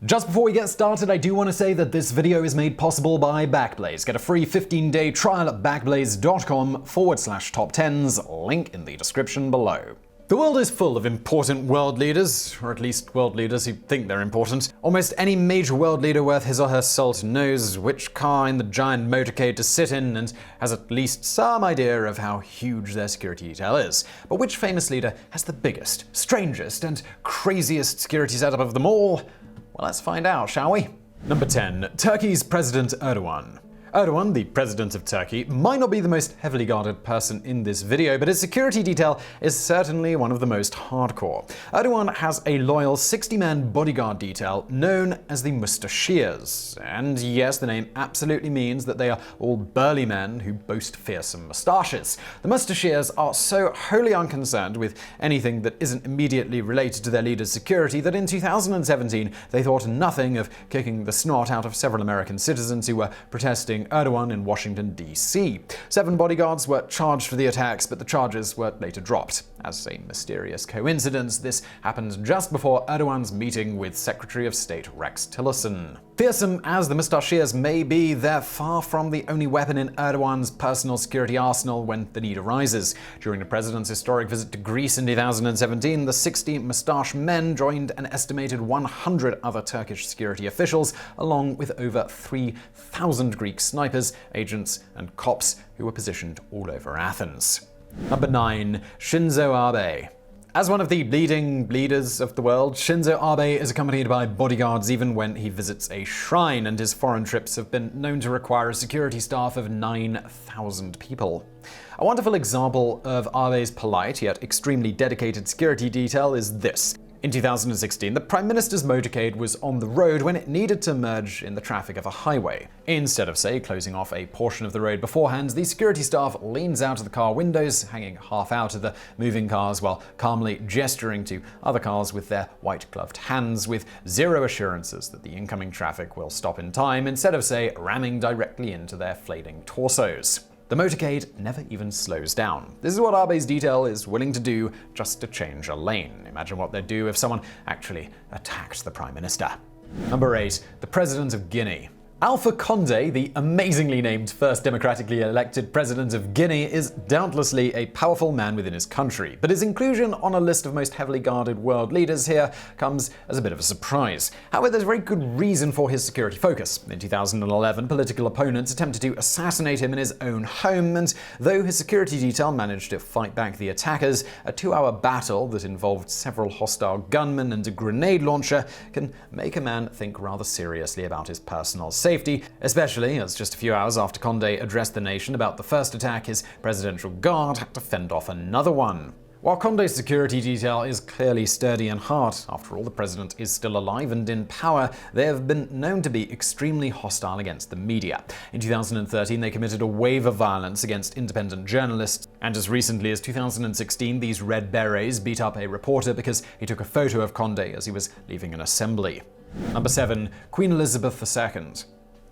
Just before we get started, I do want to say that this video is made possible by Backblaze. Get a free 15-day trial at backblaze.com/top10s, link in the description below. The world is full of important world leaders, or at least world leaders who think they're important. Almost any major world leader worth his or her salt knows which car in the giant motorcade to sit in and has at least some idea of how huge their security detail is. But which famous leader has the biggest, strangest, and craziest security setup of them all? Well, let's find out, shall we? Number 10. Turkey's President Erdogan. Erdogan, the president of Turkey, might not be the most heavily guarded person in this video, but his security detail is certainly one of the most hardcore. Erdogan has a loyal 60-man bodyguard detail known as the Mustashirs. And yes, the name absolutely means that they are all burly men who boast fearsome mustaches. The Mustashirs are so wholly unconcerned with anything that isn't immediately related to their leader's security that in 2017 they thought nothing of kicking the snot out of several American citizens who were protesting Erdogan in Washington, D.C. 7 bodyguards were charged for the attacks, but the charges were later dropped. As a mysterious coincidence, this happened just before Erdogan's meeting with Secretary of State Rex Tillerson. Fearsome as the Mustashirs may be, they're far from the only weapon in Erdogan's personal security arsenal when the need arises. During the president's historic visit to Greece in 2017, the 60 moustache men joined an estimated 100 other Turkish security officials, along with over 3,000 Greek snipers, agents, and cops who were positioned all over Athens. Number 9. Shinzo Abe. As one of the leading leaders of the world, Shinzo Abe is accompanied by bodyguards even when he visits a shrine, and his foreign trips have been known to require a security staff of 9,000 people. A wonderful example of Abe's polite yet extremely dedicated security detail is this. In 2016, the Prime Minister's motorcade was on the road when it needed to merge in the traffic of a highway. Instead of, say, closing off a portion of the road beforehand, the security staff leans out of the car windows, hanging half out of the moving cars while calmly gesturing to other cars with their white-gloved hands, with zero assurances that the incoming traffic will stop in time, instead of, say, ramming directly into their flailing torsos. The motorcade never even slows down. This is what Abe's detail is willing to do just to change a lane. Imagine what they'd do if someone actually attacked the Prime Minister. Number 8. The President of Guinea. Alpha Condé, the amazingly named first democratically elected president of Guinea, is doubtlessly a powerful man within his country, but his inclusion on a list of most heavily guarded world leaders here comes as a bit of a surprise. However, there's a very good reason for his security focus. In 2011, political opponents attempted to assassinate him in his own home, and though his security detail managed to fight back the attackers, a 2-hour battle that involved several hostile gunmen and a grenade launcher can make a man think rather seriously about his personal safety, especially as just a few hours after Condé addressed the nation about the first attack, his presidential guard had to fend off another one. While Condé's security detail is clearly sturdy and hard, after all, the president is still alive and in power, they have been known to be extremely hostile against the media. In 2013, they committed a wave of violence against independent journalists, and as recently as 2016, these Red Berets beat up a reporter because he took a photo of Condé as he was leaving an assembly. Number 7. Queen Elizabeth II.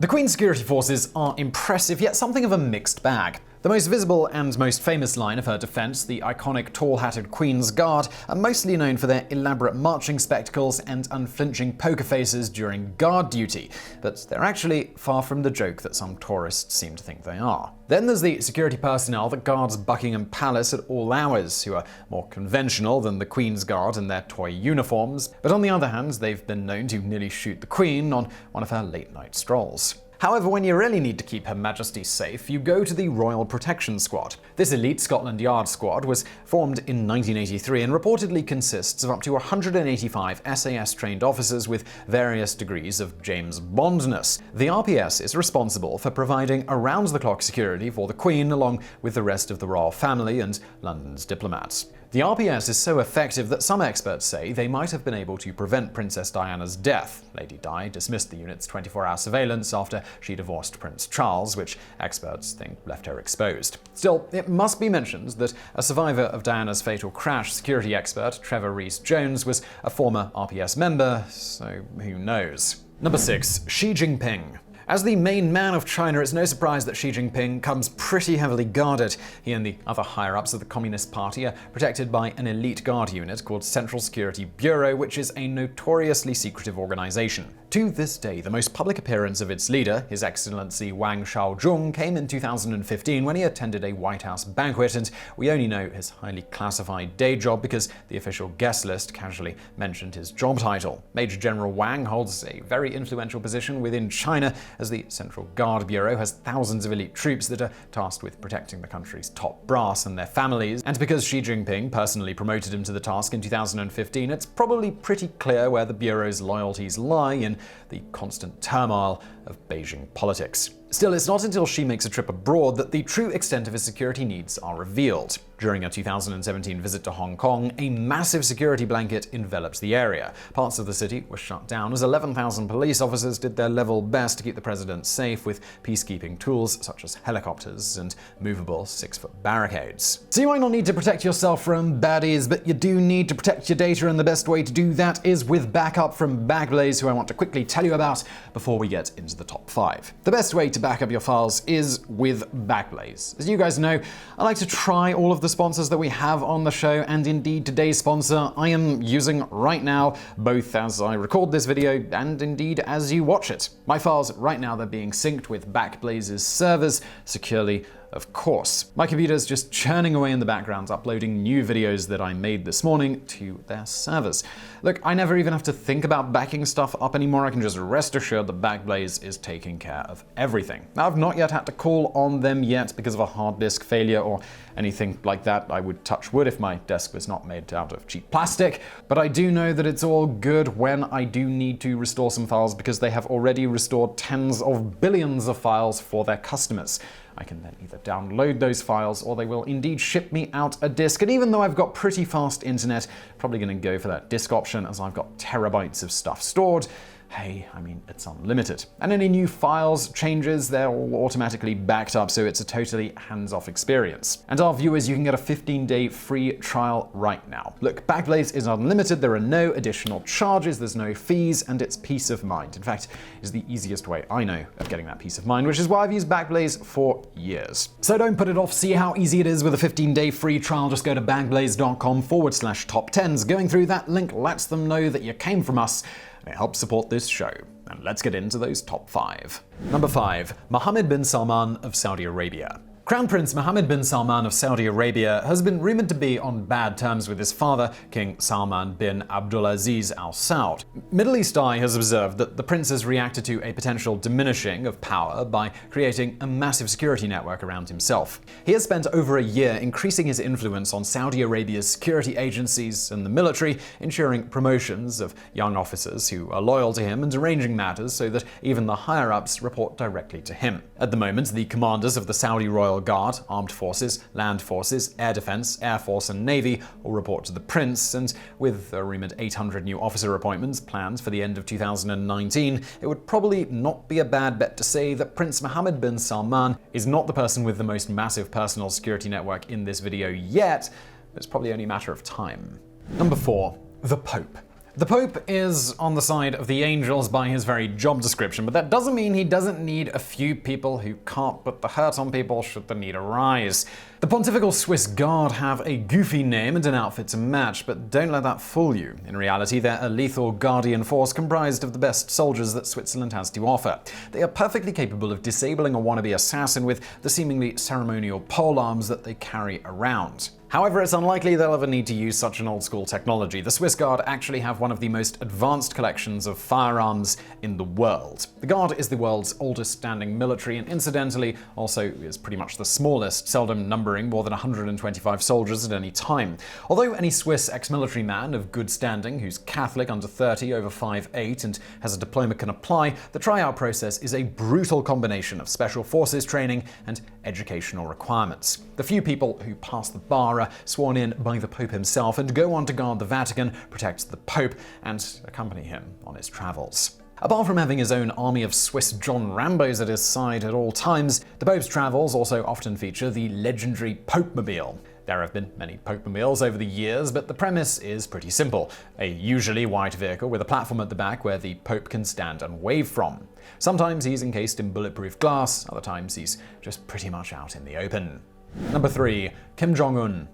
The Queen's security forces are impressive, yet something of a mixed bag. The most visible and most famous line of her defense, the iconic tall-hatted Queen's Guard, are mostly known for their elaborate marching spectacles and unflinching poker faces during guard duty, but they're actually far from the joke that some tourists seem to think they are. Then there's the security personnel that guards Buckingham Palace at all hours, who are more conventional than the Queen's Guard in their toy uniforms, but on the other hand, they've been known to nearly shoot the Queen on one of her late-night strolls. However, when you really need to keep Her Majesty safe, you go to the Royal Protection Squad. This elite Scotland Yard squad was formed in 1983 and reportedly consists of up to 185 SAS-trained officers with various degrees of James Bondness. The RPS is responsible for providing around-the-clock security for the Queen along with the rest of the royal family and London's diplomats. The RPS is so effective that some experts say they might have been able to prevent Princess Diana's death. Lady Di dismissed the unit's 24-hour surveillance after she divorced Prince Charles, which experts think left her exposed. Still, it must be mentioned that a survivor of Diana's fatal crash, security expert Trevor Rees-Jones, was a former RPS member, so who knows. Number 6. Xi Jinping. As the main man of China, it's no surprise that Xi Jinping comes pretty heavily guarded. He and the other higher-ups of the Communist Party are protected by an elite guard unit called Central Security Bureau, which is a notoriously secretive organization. To this day, the most public appearance of its leader, His Excellency Wang Xiaozhong, came in 2015 when he attended a White House banquet, and we only know his highly classified day job because the official guest list casually mentioned his job title. Major General Wang holds a very influential position within China, as the Central Guard Bureau has thousands of elite troops that are tasked with protecting the country's top brass and their families. And because Xi Jinping personally promoted him to the task in 2015, it's probably pretty clear where the Bureau's loyalties lie in the constant turmoil of Beijing politics. Still, it's not until Xi makes a trip abroad that the true extent of his security needs are revealed. During a 2017 visit to Hong Kong, a massive security blanket enveloped the area. Parts of the city were shut down as 11,000 police officers did their level best to keep the president safe with peacekeeping tools such as helicopters and movable 6-foot barricades. So you might not need to protect yourself from baddies, but you do need to protect your data, and the best way to do that is with backup from Backblaze, who I want to quickly tell you about before we get into the top 5. The best way to back up your files is with Backblaze. As you guys know, I like to try all of the sponsors that we have on the show, and indeed today's sponsor I am using right now, both as I record this video and indeed as you watch it. My files right now, they're being synced with Backblaze's servers securely, of course. My computer's just churning away in the background, uploading new videos that I made this morning to their servers. Look, I never even have to think about backing stuff up anymore. I can just rest assured that Backblaze is taking care of everything. Now, I've not yet had to call on them yet because of a hard disk failure or anything like that. I would touch wood if my desk was not made out of cheap plastic, but I do know that it's all good when I do need to restore some files, because they have already restored tens of billions of files for their customers. I can then either download those files or they will indeed ship me out a disk. And even though I've got pretty fast internet, probably going to go for that disk option as I've got terabytes of stuff stored. Hey, I mean, it's unlimited. And any new files, changes, they're all automatically backed up, so it's a totally hands-off experience. And our viewers, you can get a 15-day free trial right now. Look, Backblaze is unlimited, there are no additional charges, there's no fees, and it's peace of mind. In fact, it's the easiest way I know of getting that peace of mind, which is why I've used Backblaze for years. So don't put it off, see how easy it is with a 15-day free trial. Just go to backblaze.com/top10s. Going through that link lets them know that you came from us. It helps support this show. And let's get into those top 5. Number 5. Mohammed bin Salman of Saudi Arabia. Crown Prince Mohammed bin Salman of Saudi Arabia has been rumored to be on bad terms with his father, King Salman bin Abdulaziz Al Saud. Middle East Eye has observed that the prince has reacted to a potential diminishing of power by creating a massive security network around himself. He has spent over a year increasing his influence on Saudi Arabia's security agencies and the military, ensuring promotions of young officers who are loyal to him and arranging matters so that even the higher-ups report directly to him. At the moment, the commanders of the Saudi Royal Guard, Armed Forces, Land Forces, Air Defense, Air Force and Navy all report to the prince, and with a rumored 800 new officer appointments planned for the end of 2019, it would probably not be a bad bet to say that Prince Mohammed bin Salman is not the person with the most massive personal security network in this video yet, but it's probably only a matter of time. Number 4. The Pope. The Pope is on the side of the angels by his very job description, but that doesn't mean he doesn't need a few people who can't put the hurt on people should the need arise. The Pontifical Swiss Guard have a goofy name and an outfit to match, but don't let that fool you. In reality, they're a lethal guardian force comprised of the best soldiers that Switzerland has to offer. They are perfectly capable of disabling a wannabe assassin with the seemingly ceremonial polearms that they carry around. However, it's unlikely they'll ever need to use such an old-school technology. The Swiss Guard actually have one of the most advanced collections of firearms in the world. The Guard is the world's oldest standing military and incidentally also is pretty much the smallest, seldom numbering more than 125 soldiers at any time. Although any Swiss ex-military man of good standing who's Catholic, under 30, over 5'8", and has a diploma can apply, the tryout process is a brutal combination of special forces training and educational requirements. The few people who pass the bar are sworn in by the Pope himself and go on to guard the Vatican, protect the Pope, and accompany him on his travels. Apart from having his own army of Swiss John Rambos at his side at all times, the Pope's travels also often feature the legendary Pope-mobile. There have been many Popemobiles over the years, but the premise is pretty simple. A usually white vehicle with a platform at the back where the Pope can stand and wave from. Sometimes he's encased in bulletproof glass, other times he's just pretty much out in the open. Number 3. Kim Jong-un.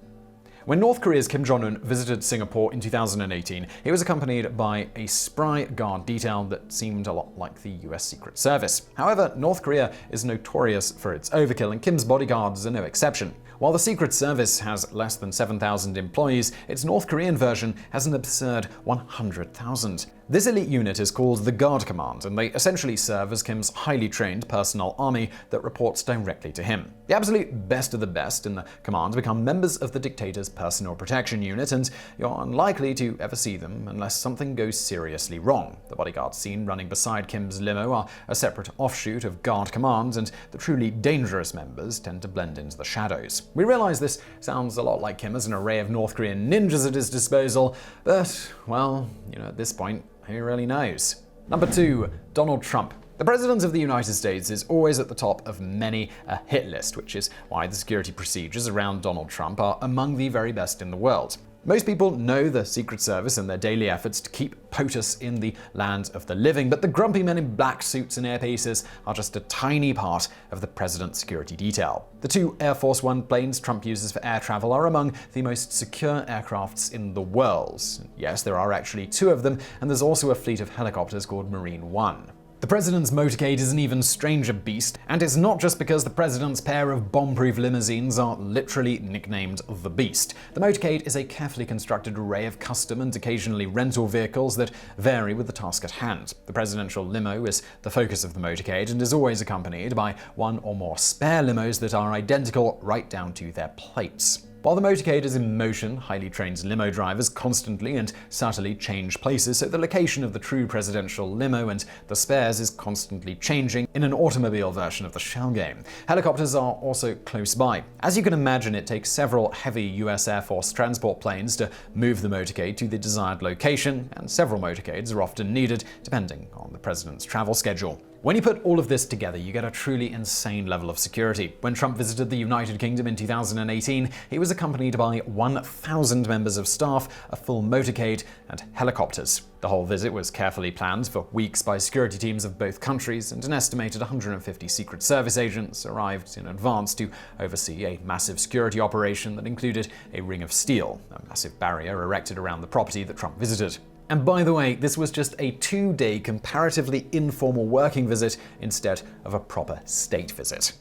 When North Korea's Kim Jong-un visited Singapore in 2018, he was accompanied by a spry guard detail that seemed a lot like the US Secret Service. However, North Korea is notorious for its overkill, and Kim's bodyguards are no exception. While the Secret Service has less than 7,000 employees, its North Korean version has an absurd 100,000. This elite unit is called the Guard Command, and they essentially serve as Kim's highly trained personal army that reports directly to him. The absolute best of the best in the command become members of the dictator's personal protection unit, and you're unlikely to ever see them unless something goes seriously wrong. The bodyguards seen running beside Kim's limo are a separate offshoot of Guard Command, and the truly dangerous members tend to blend into the shadows. We realize this sounds a lot like Kim has an array of North Korean ninjas at his disposal, but, well, at this point, who really knows? Number 2. Donald Trump. The President of the United States is always at the top of many a hit list, which is why the security procedures around Donald Trump are among the very best in the world. Most people know the Secret Service and their daily efforts to keep POTUS in the land of the living, but the grumpy men in black suits and earpieces are just a tiny part of the president's security detail. The 2 Air Force One planes Trump uses for air travel are among the most secure aircrafts in the world. Yes, there are actually 2 of them, and there's also a fleet of helicopters called Marine One. The president's motorcade is an even stranger beast, and it's not just because the president's pair of bomb-proof limousines are literally nicknamed the Beast. The motorcade is a carefully constructed array of custom and occasionally rental vehicles that vary with the task at hand. The presidential limo is the focus of the motorcade and is always accompanied by 1 or more spare limos that are identical right down to their plates. While the motorcade is in motion, highly trained limo drivers constantly and subtly change places, so the location of the true presidential limo and the spares is constantly changing in an automobile version of the shell game. Helicopters are also close by. As you can imagine, it takes several heavy US Air Force transport planes to move the motorcade to the desired location, and several motorcades are often needed depending on the president's travel schedule. When you put all of this together, you get a truly insane level of security. When Trump visited the United Kingdom in 2018, he was accompanied by 1,000 members of staff, a full motorcade, and helicopters. The whole visit was carefully planned for weeks by security teams of both countries, and an estimated 150 Secret Service agents arrived in advance to oversee a massive security operation that included a ring of steel, a massive barrier erected around the property that Trump visited. And by the way, this was just a 2-day comparatively informal working visit instead of a proper state visit.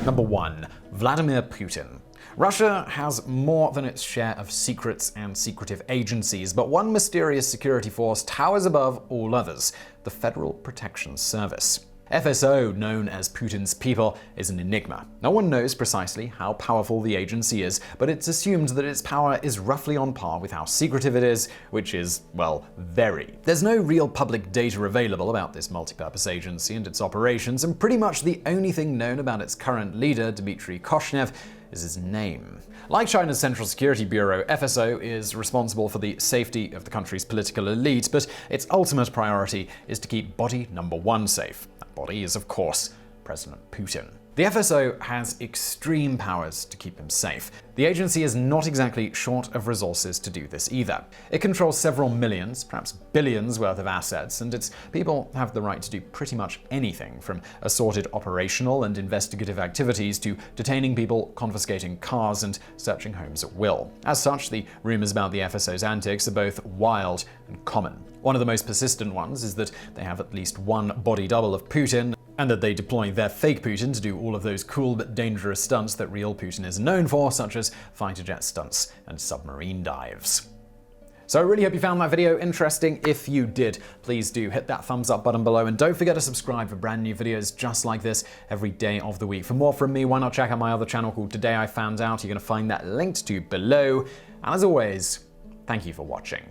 Number 1. Vladimir Putin. Russia has more than its share of secrets and secretive agencies, but one mysterious security force towers above all others: the Federal Protection Service. FSO, known as Putin's people, is an enigma. No one knows precisely how powerful the agency is, but it's assumed that its power is roughly on par with how secretive it is, which is, well, very. There's no real public data available about this multi-purpose agency and its operations, and pretty much the only thing known about its current leader, Dmitry Koshnev, is his name. Like China's Central Security Bureau, FSO is responsible for the safety of the country's political elite, but its ultimate priority is to keep body number 1 safe. That body is, of course, President Putin. The FSO has extreme powers to keep him safe. The agency is not exactly short of resources to do this either. It controls several millions, perhaps billions worth of assets, and its people have the right to do pretty much anything from assorted operational and investigative activities to detaining people, confiscating cars, and searching homes at will. As such, the rumors about the FSO's antics are both wild and common. One of the most persistent ones is that they have at least one body double of Putin, and that they deploy their fake Putin to do all of those cool but dangerous stunts that real Putin is known for, such as fighter jet stunts and submarine dives. So I really hope you found that video interesting. If you did, please do hit that thumbs up button below, and don't forget to subscribe for brand new videos just like this every day of the week. For more from me, why not check out my other channel called Today I Found Out. You're going to find that linked to below. And as always, thank you for watching.